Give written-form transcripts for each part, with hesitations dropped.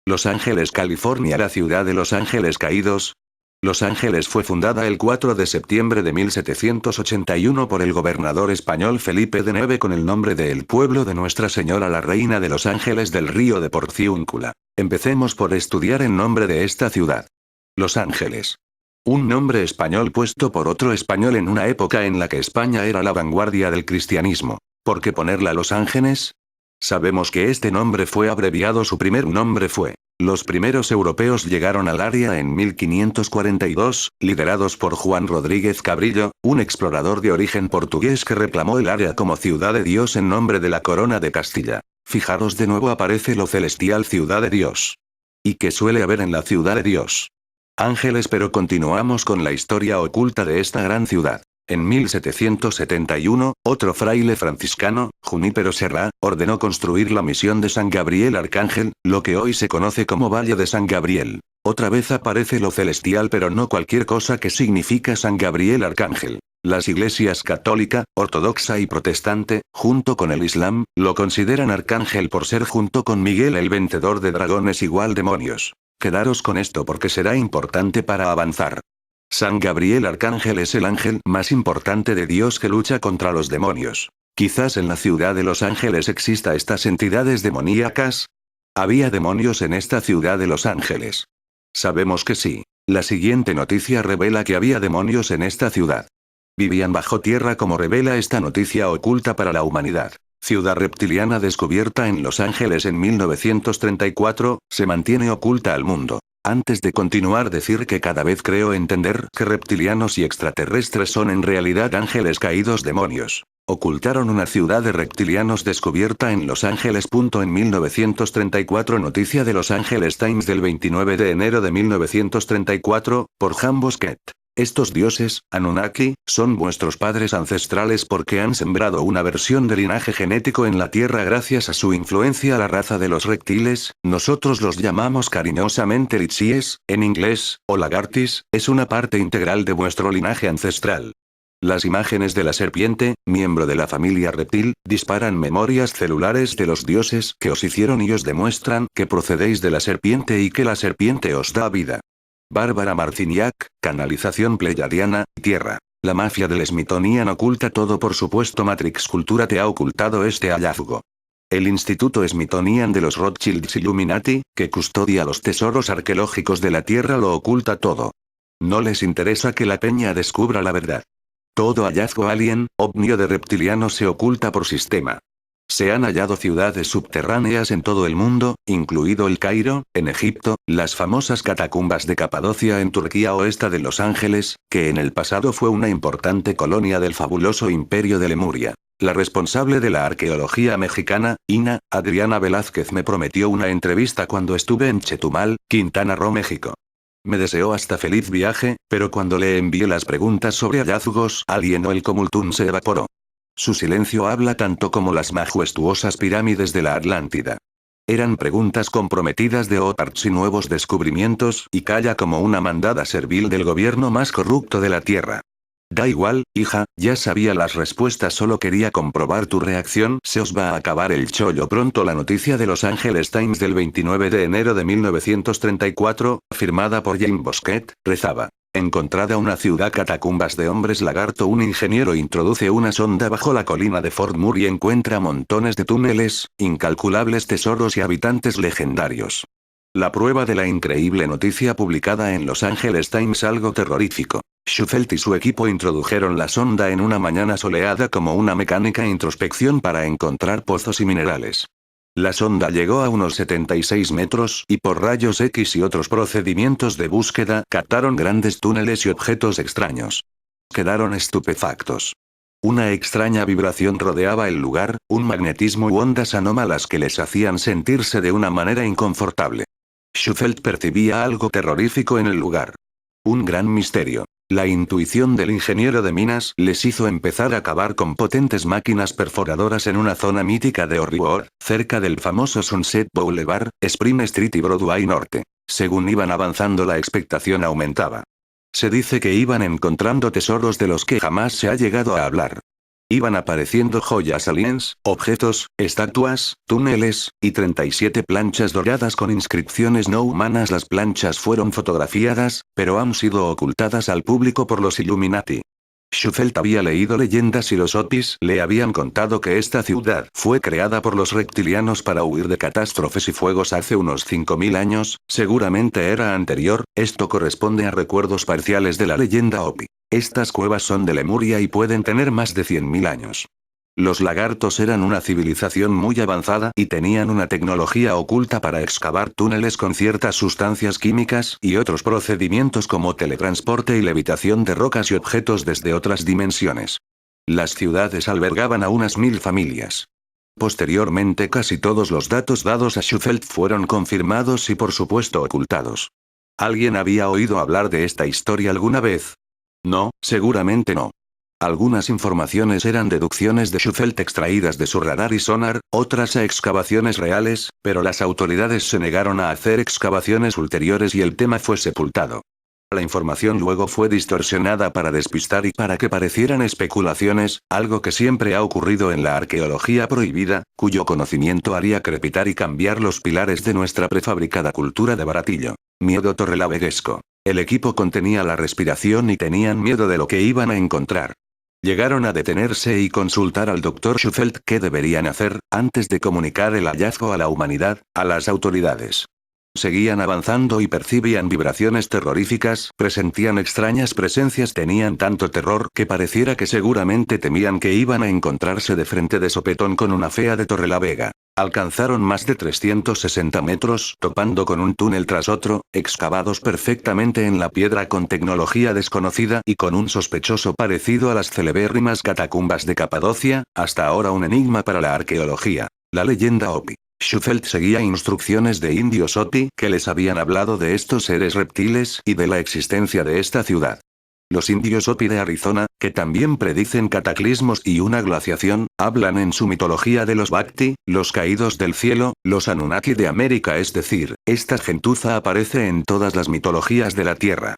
Los Ángeles, California. La ciudad de Los Ángeles Caídos. Los Ángeles fue fundada el 4 de septiembre de 1781 por el gobernador español Felipe de Neve con el nombre de El Pueblo de Nuestra Señora la Reina de Los Ángeles del Río de Porciúncula. Empecemos por estudiar el nombre de esta ciudad. Los Ángeles. Un nombre español puesto por otro español en una época en la que España era la vanguardia del cristianismo. ¿Por qué ponerla Los Ángeles? Sabemos que este nombre fue abreviado. Su primer nombre fue. Los primeros europeos llegaron al área en 1542, liderados por Juan Rodríguez Cabrillo, un explorador de origen portugués que reclamó el área como ciudad de Dios en nombre de la corona de Castilla. Fijaros, de nuevo aparece lo celestial, ciudad de Dios. ¿Y qué suele haber en la ciudad de Dios? Ángeles. Pero continuamos con la historia oculta de esta gran ciudad. En 1771, otro fraile franciscano, Junípero Serra, ordenó construir la misión de San Gabriel Arcángel, lo que hoy se conoce como Valle de San Gabriel. Otra vez aparece lo celestial, pero no cualquier cosa. que significa San Gabriel Arcángel. Las iglesias católica, ortodoxa y protestante, junto con el Islam, lo consideran arcángel por ser junto con Miguel el vencedor de dragones igual demonios. Quedaros con esto porque será importante para avanzar. San Gabriel Arcángel es el ángel más importante de Dios que lucha contra los demonios. Quizás en la ciudad de Los Ángeles exista estas entidades demoníacas. ¿Había demonios en esta ciudad de Los Ángeles? Sabemos que sí. La siguiente noticia revela que había demonios en esta ciudad. Vivían bajo tierra, como revela esta noticia oculta para la humanidad. Ciudad reptiliana descubierta en Los Ángeles en 1934, se mantiene oculta al mundo. Antes de continuar, decir que cada vez creo entender que reptilianos y extraterrestres son en realidad ángeles caídos, demonios. Ocultaron una ciudad de reptilianos descubierta en Los Ángeles. En 1934, noticia de Los Angeles Times del 29 de enero de 1934, por Jan Bosquet. Estos dioses, Anunnaki, son vuestros padres ancestrales porque han sembrado una versión de linaje genético en la Tierra gracias a su influencia a la raza de los reptiles. Nosotros los llamamos cariñosamente Lichies, en inglés, o lagartis, es una parte integral de vuestro linaje ancestral. Las imágenes de la serpiente, miembro de la familia reptil, disparan memorias celulares de los dioses que os hicieron y os demuestran que procedéis de la serpiente y que la serpiente os da vida. Bárbara Marciniak, canalización pleyadiana, Tierra. La mafia del Smithsonian oculta todo. Por supuesto, Matrix Cultura te ha ocultado este hallazgo. El Instituto Smithsonian de los Rothschilds Illuminati, que custodia los tesoros arqueológicos de la Tierra, lo oculta todo. No les interesa que la peña descubra la verdad. Todo hallazgo alien, ovnio de reptilianos se oculta por sistema. Se han hallado ciudades subterráneas en todo el mundo, incluido el Cairo, en Egipto, las famosas catacumbas de Capadocia en Turquía o esta de Los Ángeles, que en el pasado fue una importante colonia del fabuloso imperio de Lemuria. La responsable de la arqueología mexicana, INA, Adriana Velázquez, me prometió una entrevista cuando estuve en Chetumal, Quintana Roo, México. Me deseó hasta feliz viaje, pero cuando le envié las preguntas sobre hallazgos alien o el Comultún se evaporó. Su silencio habla tanto como las majestuosas pirámides de la Atlántida. Eran preguntas comprometidas de OTARTS y nuevos descubrimientos, y calla como una mandada servil del gobierno más corrupto de la Tierra. Da igual, hija, ya sabía las respuestas, solo quería comprobar tu reacción. Se os va a acabar el chollo pronto. La noticia de Los Angeles Times del 29 de enero de 1934, firmada por Jane Bosquet, rezaba. Encontrada una ciudad catacumbas de hombres lagarto. Un ingeniero introduce una sonda bajo la colina de Fort Moore y encuentra montones de túneles, incalculables tesoros y habitantes legendarios. La prueba de la increíble noticia publicada en Los Angeles Times, algo terrorífico. Shufelt y su equipo introdujeron la sonda en una mañana soleada como una mecánica introspección para encontrar pozos y minerales. La sonda llegó a unos 76 metros, y por rayos X y otros procedimientos de búsqueda, captaron grandes túneles y objetos extraños. Quedaron estupefactos. Una extraña vibración rodeaba el lugar, un magnetismo u ondas anómalas que les hacían sentirse de una manera inconfortable. Shufelt percibía algo terrorífico en el lugar. Un gran misterio. La intuición del ingeniero de minas les hizo empezar a cavar con potentes máquinas perforadoras en una zona mítica de Hollywood, cerca del famoso Sunset Boulevard, Spring Street y Broadway Norte. Según iban avanzando, la expectación aumentaba. Se dice que iban encontrando tesoros de los que jamás se ha llegado a hablar. Iban apareciendo joyas aliens, objetos, estatuas, túneles, y 37 planchas doradas con inscripciones no humanas. Las planchas fueron fotografiadas, pero han sido ocultadas al público por los Illuminati. Shufelt había leído leyendas y los Otis le habían contado que esta ciudad fue creada por los reptilianos para huir de catástrofes y fuegos hace unos 5000 años, seguramente era anterior, esto corresponde a recuerdos parciales de la leyenda Opi. Estas cuevas son de Lemuria y pueden tener más de 100.000 años. Los lagartos eran una civilización muy avanzada y tenían una tecnología oculta para excavar túneles con ciertas sustancias químicas y otros procedimientos como teletransporte y levitación de rocas y objetos desde otras dimensiones. Las ciudades albergaban a unas 1000 familias. Posteriormente casi todos los datos dados a Shufelt fueron confirmados y por supuesto ocultados. ¿Alguien había oído hablar de esta historia alguna vez? No, seguramente no. Algunas informaciones eran deducciones de Shufelt extraídas de su radar y sonar, otras a excavaciones reales, pero las autoridades se negaron a hacer excavaciones ulteriores y el tema fue sepultado. La información luego fue distorsionada para despistar y para que parecieran especulaciones, algo que siempre ha ocurrido en la arqueología prohibida, cuyo conocimiento haría crepitar y cambiar los pilares de nuestra prefabricada cultura de baratillo. Miedo torrelaveguesco. El equipo contenía la respiración y tenían miedo de lo que iban a encontrar. Llegaron a detenerse y consultar al Dr. Shufelt qué deberían hacer, antes de comunicar el hallazgo a la humanidad, a las autoridades. Seguían avanzando y percibían vibraciones terroríficas, presentían extrañas presencias, tenían tanto terror que pareciera que seguramente temían que iban a encontrarse de frente de sopetón con una fea de Torrelavega. Alcanzaron más de 360 metros, topando con un túnel tras otro, excavados perfectamente en la piedra con tecnología desconocida y con un sospechoso parecido a las celebérrimas catacumbas de Capadocia, hasta ahora un enigma para la arqueología. La leyenda Opi. Shufelt seguía instrucciones de indios Oti que les habían hablado de estos seres reptiles y de la existencia de esta ciudad. Los indios Hopi de Arizona, que también predicen cataclismos y una glaciación, hablan en su mitología de los Bhakti, los caídos del cielo, los Anunnaki de América, es decir, esta gentuza aparece en todas las mitologías de la Tierra.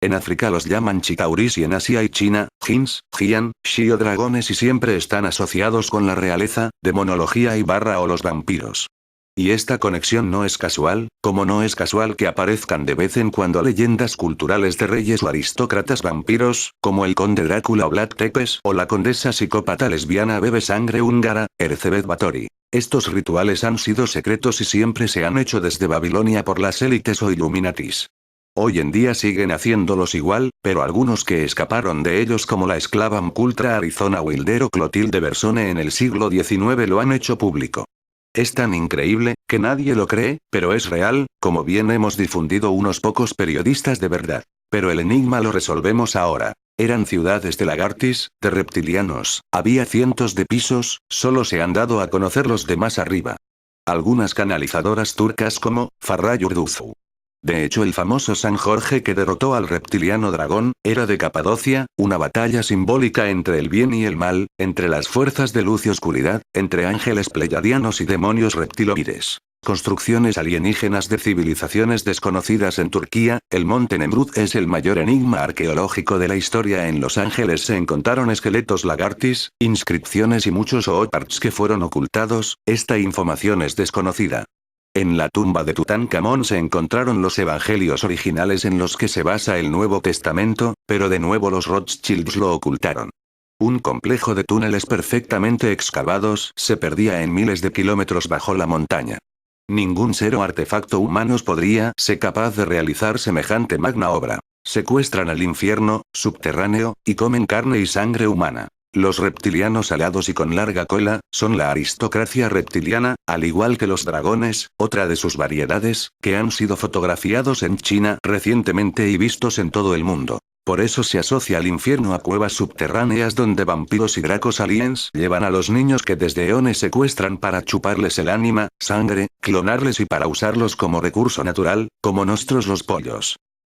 En África los llaman Chitauris y en Asia y China, Jins, Jian, Shio dragones y siempre están asociados con la realeza, demonología y o los vampiros. Y esta conexión no es casual, como no es casual que aparezcan de vez en cuando leyendas culturales de reyes o aristócratas vampiros, como el conde Drácula o Vlad Tepes o la condesa psicópata lesbiana bebe sangre húngara, Erzsébet Báthory. Estos rituales han sido secretos y siempre se han hecho desde Babilonia por las élites o Illuminatis. Hoy en día siguen haciéndolos igual, pero algunos que escaparon de ellos como la esclava Mcultra Arizona Wilder o Clotilde Bersone en el siglo XIX lo han hecho público. Es tan increíble, que nadie lo cree, pero es real, como bien hemos difundido unos pocos periodistas de verdad. Pero el enigma lo resolvemos ahora. Eran ciudades de lagartis, de reptilianos, había cientos de pisos, solo se han dado a conocer los de más arriba. Algunas canalizadoras turcas como, Farray Urduzu. De hecho el famoso San Jorge que derrotó al reptiliano dragón, era de Capadocia, una batalla simbólica entre el bien y el mal, entre las fuerzas de luz y oscuridad, entre ángeles pleiadianos y demonios reptiloides. Construcciones alienígenas de civilizaciones desconocidas en Turquía, el monte Nemrut es el mayor enigma arqueológico de la historia. En Los Ángeles se encontraron esqueletos lagartis, inscripciones y muchos oparts que fueron ocultados, esta información es desconocida. En la tumba de Tutankamón se encontraron los evangelios originales en los que se basa el Nuevo Testamento, pero de nuevo los Rothschilds lo ocultaron. Un complejo de túneles perfectamente excavados se perdía en miles de kilómetros bajo la montaña. Ningún ser o artefacto humanos podría ser capaz de realizar semejante magna obra. Secuestran al infierno, subterráneo, y comen carne y sangre humana. Los reptilianos alados y con larga cola, son la aristocracia reptiliana, al igual que los dragones, otra de sus variedades, que han sido fotografiados en China recientemente y vistos en todo el mundo. Por eso se asocia al infierno a cuevas subterráneas donde vampiros y dracos aliens llevan a los niños que desde eones secuestran para chuparles el ánima, sangre, clonarles y para usarlos como recurso natural, como nosotros los pollos.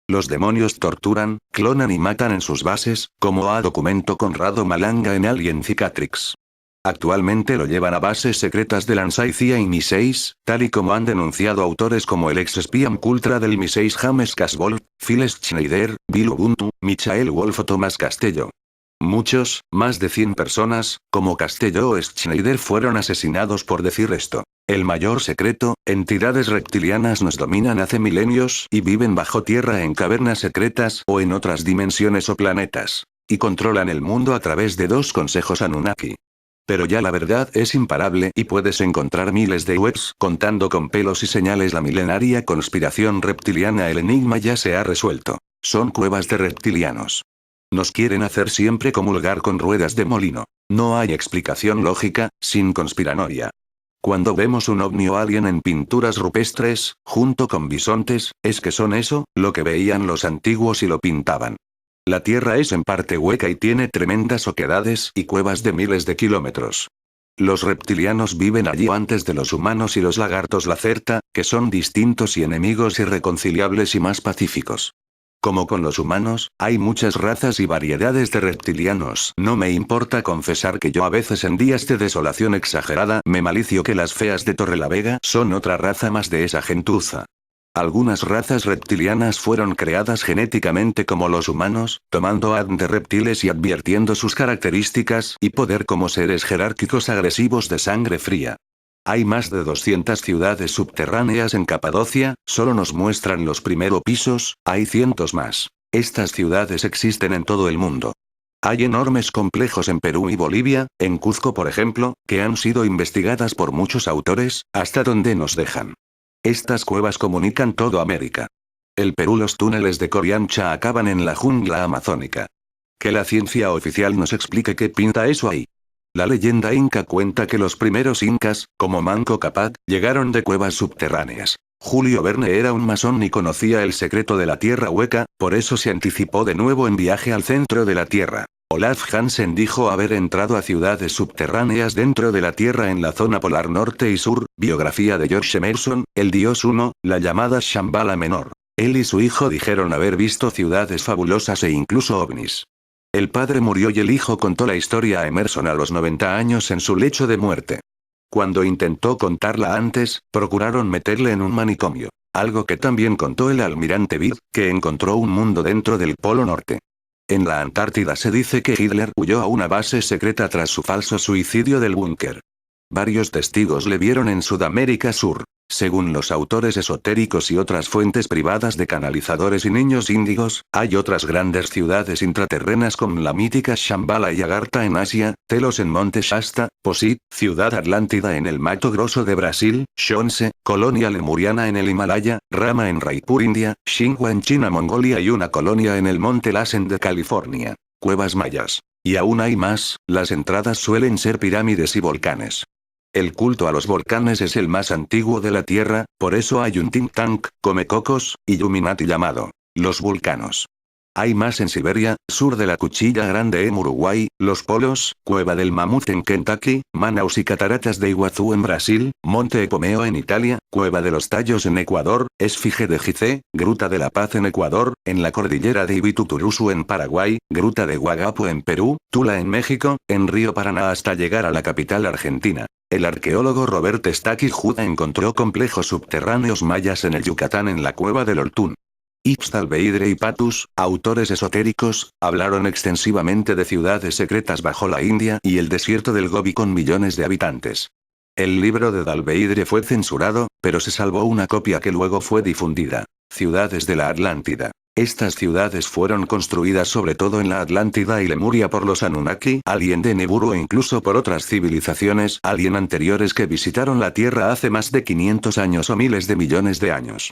Los demonios torturan, clonan y matan en sus bases, como ha documentado Conrado Malanga en Alien Cicatrix. Actualmente lo llevan a bases secretas de Lansai CIA y Mi-6, tal y como han denunciado autores como el ex espía Mcultra del Mi-6 James Casbolt, Phil Schneider, Bill Ubuntu, Michael Wolf o Tomás Castello. Muchos, más de 100 personas, como Castelló Schneider fueron asesinados por decir esto. El mayor secreto, entidades reptilianas nos dominan hace milenios y viven bajo tierra en cavernas secretas o en otras dimensiones o planetas. Y controlan el mundo a través de 2 consejos Anunnaki. Pero ya la verdad es imparable y puedes encontrar miles de webs contando con pelos y señales la milenaria conspiración reptiliana. El enigma ya se ha resuelto. Son cuevas de reptilianos. Nos quieren hacer siempre comulgar con ruedas de molino. No hay explicación lógica, sin conspiranoia. Cuando vemos un ovni o alien en pinturas rupestres, junto con bisontes, es que son eso, lo que veían los antiguos y lo pintaban. La Tierra es en parte hueca y tiene tremendas oquedades y cuevas de miles de kilómetros. Los reptilianos viven allí antes de los humanos y los lagartos lacerta, que son distintos y enemigos irreconciliables y más pacíficos. Como con los humanos, hay muchas razas y variedades de reptilianos. No me importa confesar que yo a veces en días de desolación exagerada me malicio que las feas de Torrelavega son otra raza más de esa gentuza. Algunas razas reptilianas fueron creadas genéticamente como los humanos, tomando ADN de reptiles y advirtiendo sus características y poder como seres jerárquicos agresivos de sangre fría. Hay más de 200 ciudades subterráneas en Capadocia, solo nos muestran los primeros pisos, hay cientos más. Estas ciudades existen en todo el mundo. Hay enormes complejos en Perú y Bolivia, en Cuzco por ejemplo, que han sido investigadas por muchos autores, hasta donde nos dejan. Estas cuevas comunican todo América. El Perú, los túneles de Coriancha acaban en la jungla amazónica. Que la ciencia oficial nos explique qué pinta eso ahí. La leyenda inca cuenta que los primeros incas, como Manco Cápac, llegaron de cuevas subterráneas. Julio Verne era un masón y conocía el secreto de la tierra hueca, por eso se anticipó de nuevo en Viaje al centro de la Tierra. Olaf Hansen dijo haber entrado a ciudades subterráneas dentro de la Tierra en la zona polar norte y sur. Biografía de George Emerson, el dios 1, la llamada Shambhala Menor. Él y su hijo dijeron haber visto ciudades fabulosas e incluso ovnis. El padre murió y el hijo contó la historia a Emerson a los 90 años en su lecho de muerte. Cuando intentó contarla antes, procuraron meterle en un manicomio. Algo que también contó el almirante Byrd, que encontró un mundo dentro del Polo Norte. En la Antártida se dice que Hitler huyó a una base secreta tras su falso suicidio del búnker. Varios testigos le vieron en Sudamérica Sur. Según los autores esotéricos y otras fuentes privadas de canalizadores y niños índigos, hay otras grandes ciudades intraterrenas como la mítica Shambhala y Agartha en Asia, Telos en Monte Shasta, Posit, Ciudad Atlántida en el Mato Grosso de Brasil, Shonse, colonia lemuriana en el Himalaya, Rama en Raipur India, Xinhua en China Mongolia y una colonia en el Monte Lassen de California. Cuevas mayas. Y aún hay más, las entradas suelen ser pirámides y volcanes. El culto a los volcanes es el más antiguo de la Tierra, por eso hay un think tank, Comecocos, Illuminati llamado los vulcanos. Hay más en Siberia, sur de la Cuchilla Grande en Uruguay, Los Polos, Cueva del Mamut en Kentucky, Manaus y Cataratas de Iguazú en Brasil, Monte Epomeo en Italia, Cueva de los Tallos en Ecuador, Esfinge de Gizeh, Gruta de la Paz en Ecuador, en la cordillera de Ibituturusu en Paraguay, Gruta de Huagapo en Perú, Tula en México, en Río Paraná hasta llegar a la capital argentina. El arqueólogo Robert Stacky Juda encontró complejos subterráneos mayas en el Yucatán en la cueva del Oltún. Ixtalbeidre y Patus, autores esotéricos, hablaron extensivamente de ciudades secretas bajo la India y el desierto del Gobi con millones de habitantes. El libro de Dalbeidre fue censurado, pero se salvó una copia que luego fue difundida. Ciudades de la Atlántida. Estas ciudades fueron construidas sobre todo en la Atlántida y Lemuria por los Anunnaki, alien de Neburu e incluso por otras civilizaciones alien anteriores que visitaron la Tierra hace más de 500 años o miles de millones de años.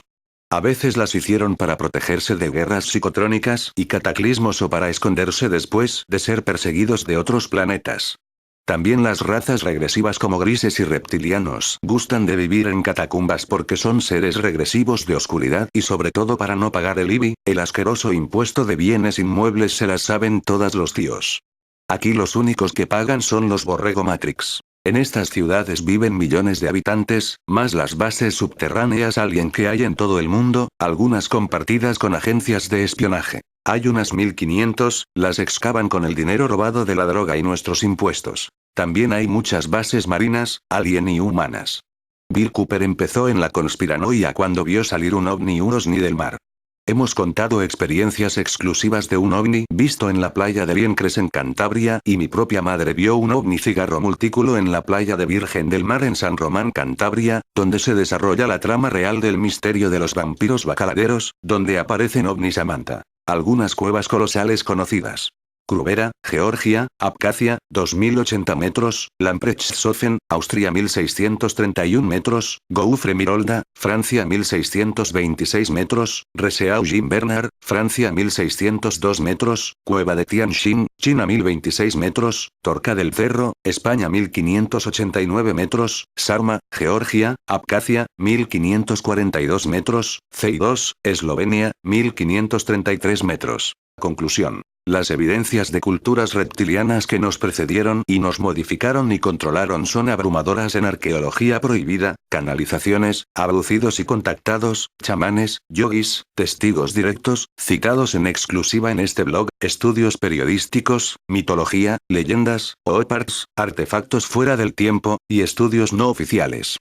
A veces las hicieron para protegerse de guerras psicotrónicas y cataclismos o para esconderse después de ser perseguidos de otros planetas. También las razas regresivas como grises y reptilianos gustan de vivir en catacumbas porque son seres regresivos de oscuridad y sobre todo para no pagar el IBI, el asqueroso impuesto de bienes inmuebles se las saben todas los tíos. Aquí los únicos que pagan son los Borrego Matrix. En estas ciudades viven millones de habitantes, más las bases subterráneas alien que hay en todo el mundo, algunas compartidas con agencias de espionaje. Hay unas 1500, las excavan con el dinero robado de la droga y nuestros impuestos. También hay muchas bases marinas, alien y humanas. Bill Cooper empezó en la conspiranoia cuando vio salir un ovni del mar. Hemos contado experiencias exclusivas de un ovni visto en la playa de Liencres en Cantabria y mi propia madre vio un ovni cigarro multículo en la playa de Virgen del Mar en San Román, Cantabria, donde se desarrolla la trama real del misterio de los vampiros bacaladeros, donde aparecen ovnis a manta. Algunas cuevas colosales conocidas. Kruvera, Georgia, Abjasia, 2080 metros, Lamprechthofen, Austria 1631 metros, Gouffre Mirolda, Francia 1626 metros, Reseau Jim Bernard, Francia 1602 metros, Cueva de Tianjin, China 1026 metros, Torca del Cerro, España 1589 metros, Sarma, Georgia, Abjasia, 1542 metros, CI2, Eslovenia, 1533 metros. Conclusión. Las evidencias de culturas reptilianas que nos precedieron y nos modificaron y controlaron son abrumadoras en arqueología prohibida, canalizaciones, abducidos y contactados, chamanes, yogis, testigos directos, citados en exclusiva en este blog, estudios periodísticos, mitología, leyendas, oparts, artefactos fuera del tiempo, y estudios no oficiales.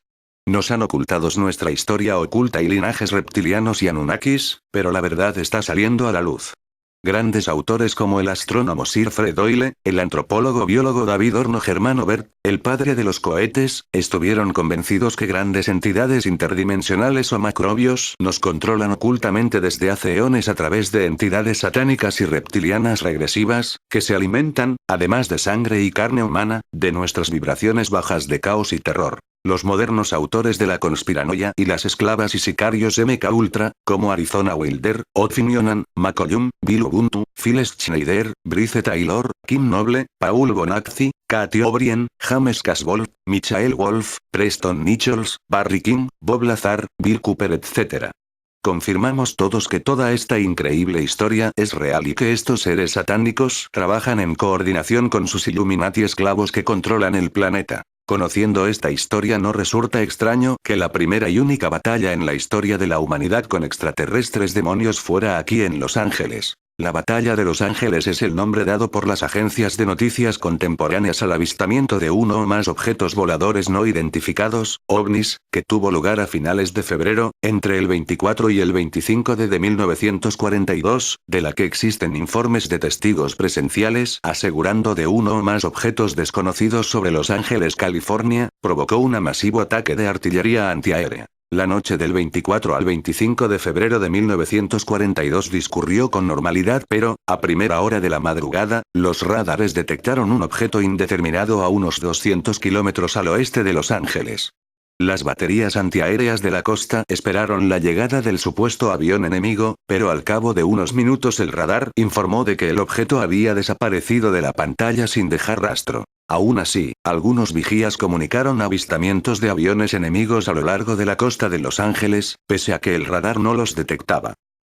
Nos han ocultados nuestra historia oculta y linajes reptilianos y anunnakis, pero la verdad está saliendo a la luz. Grandes autores como el astrónomo Sir Fred Hoyle, el antropólogo biólogo David Orno Germano Bert, el padre de los cohetes, estuvieron convencidos que grandes entidades interdimensionales o macrobios nos controlan ocultamente desde hace eones a través de entidades satánicas y reptilianas regresivas, que se alimentan, además de sangre y carne humana, de nuestras vibraciones bajas de caos y terror. Los modernos autores de la conspiranoia y las esclavas y sicarios MK Ultra, como Arizona Wilder, Othfinionan, McCollum, Bill Ubuntu, Phil Schneider, Bryce Taylor, Kim Noble, Paul Bonazzi, Katy O'Brien, James Casbolt, Michael Wolff, Preston Nichols, Barry King, Bob Lazar, Bill Cooper etc. Confirmamos todos que toda esta increíble historia es real y que estos seres satánicos trabajan en coordinación con sus Illuminati esclavos que controlan el planeta. Conociendo esta historia no resulta extraño que la primera y única batalla en la historia de la humanidad con extraterrestres demonios fuera aquí en Los Ángeles. La Batalla de Los Ángeles es el nombre dado por las agencias de noticias contemporáneas al avistamiento de uno o más objetos voladores no identificados, ovnis, que tuvo lugar a finales de febrero, entre el 24 y el 25 de 1942, de la que existen informes de testigos presenciales asegurando de uno o más objetos desconocidos sobre Los Ángeles, California, provocó un masivo ataque de artillería antiaérea. La noche del 24 al 25 de febrero de 1942 discurrió con normalidad, pero, a primera hora de la madrugada, los radares detectaron un objeto indeterminado a unos 200 kilómetros al oeste de Los Ángeles. Las baterías antiaéreas de la costa esperaron la llegada del supuesto avión enemigo, pero al cabo de unos minutos el radar informó de que el objeto había desaparecido de la pantalla sin dejar rastro. Aún así, algunos vigías comunicaron avistamientos de aviones enemigos a lo largo de la costa de Los Ángeles, pese a que el radar no los detectaba.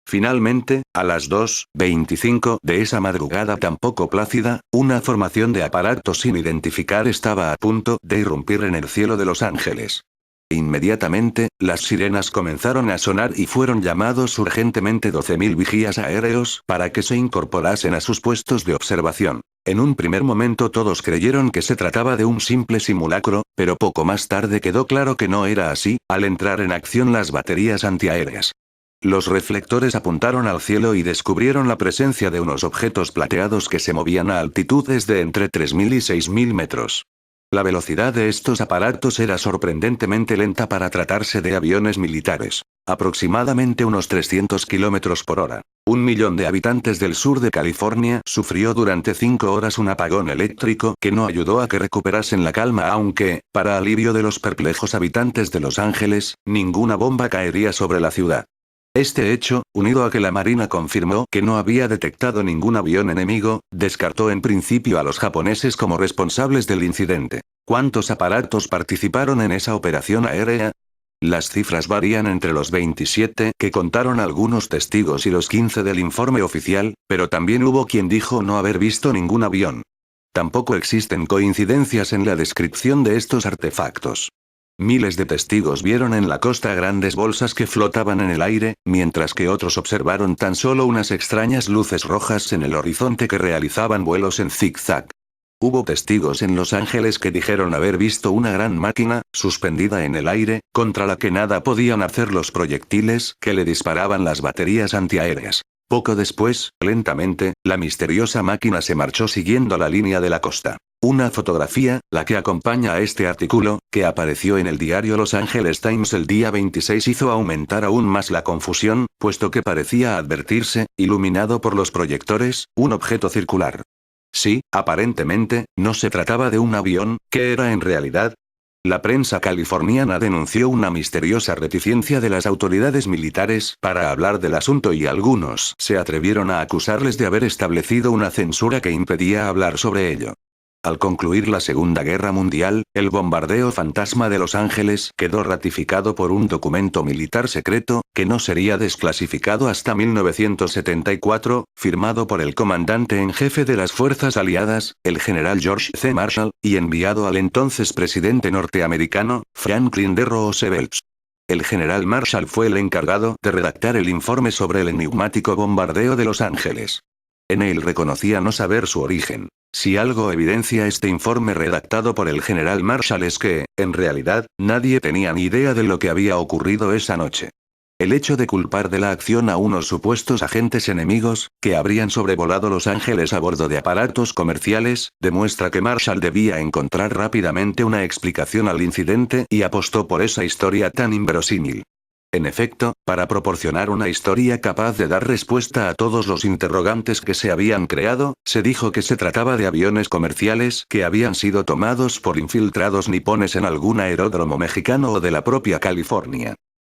Finalmente, a las 2:25 de esa madrugada tan poco plácida, una formación de aparatos sin identificar estaba a punto de irrumpir en el cielo de Los Ángeles. Inmediatamente, las sirenas comenzaron a sonar y fueron llamados urgentemente 12.000 vigías aéreos para que se incorporasen a sus puestos de observación. En un primer momento todos creyeron que se trataba de un simple simulacro, pero poco más tarde quedó claro que no era así, al entrar en acción las baterías antiaéreas. Los reflectores apuntaron al cielo y descubrieron la presencia de unos objetos plateados que se movían a altitudes de entre 3.000 y 6.000 metros. La velocidad de estos aparatos era sorprendentemente lenta para tratarse de aviones militares. Aproximadamente unos 300 kilómetros por hora. 1 millón de habitantes del sur de California sufrió durante 5 horas un apagón eléctrico que no ayudó a que recuperasen la calma, aunque, para alivio de los perplejos habitantes de Los Ángeles, ninguna bomba caería sobre la ciudad. Este hecho, unido a que la Marina confirmó que no había detectado ningún avión enemigo, descartó en principio a los japoneses como responsables del incidente. ¿Cuántos aparatos participaron en esa operación aérea? Las cifras varían entre los 27 que contaron algunos testigos y los 15 del informe oficial, pero también hubo quien dijo no haber visto ningún avión. Tampoco existen coincidencias en la descripción de estos artefactos. Miles de testigos vieron en la costa grandes bolsas que flotaban en el aire, mientras que otros observaron tan solo unas extrañas luces rojas en el horizonte que realizaban vuelos en zigzag. Hubo testigos en Los Ángeles que dijeron haber visto una gran máquina, suspendida en el aire, contra la que nada podían hacer los proyectiles que le disparaban las baterías antiaéreas. Poco después, lentamente, la misteriosa máquina se marchó siguiendo la línea de la costa. Una fotografía, la que acompaña a este artículo, que apareció en el diario Los Angeles Times el día 26, hizo aumentar aún más la confusión, puesto que parecía advertirse, iluminado por los proyectores, un objeto circular. Sí, aparentemente, no se trataba de un avión. ¿Qué era en realidad? La prensa californiana denunció una misteriosa reticencia de las autoridades militares para hablar del asunto y algunos se atrevieron a acusarles de haber establecido una censura que impedía hablar sobre ello. Al concluir la Segunda Guerra Mundial, el bombardeo fantasma de Los Ángeles quedó ratificado por un documento militar secreto, que no sería desclasificado hasta 1974, firmado por el comandante en jefe de las fuerzas aliadas, el general George C. Marshall, y enviado al entonces presidente norteamericano, Franklin D. Roosevelt. El general Marshall fue el encargado de redactar el informe sobre el enigmático bombardeo de Los Ángeles. En él reconocía no saber su origen. Si algo evidencia este informe redactado por el general Marshall es que, en realidad, nadie tenía ni idea de lo que había ocurrido esa noche. El hecho de culpar de la acción a unos supuestos agentes enemigos, que habrían sobrevolado Los Ángeles a bordo de aparatos comerciales, demuestra que Marshall debía encontrar rápidamente una explicación al incidente y apostó por esa historia tan inverosímil. En efecto, para proporcionar una historia capaz de dar respuesta a todos los interrogantes que se habían creado, se dijo que se trataba de aviones comerciales que habían sido tomados por infiltrados nipones en algún aeródromo mexicano o de la propia California.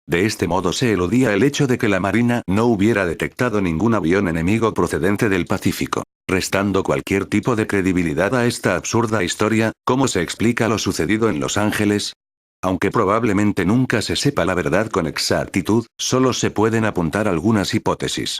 De este modo se eludía el hecho de que la Marina no hubiera detectado ningún avión enemigo procedente del Pacífico, restando cualquier tipo de credibilidad a esta absurda historia. ¿Cómo se explica lo sucedido en Los Ángeles? Aunque probablemente nunca se sepa la verdad con exactitud, solo se pueden apuntar algunas hipótesis.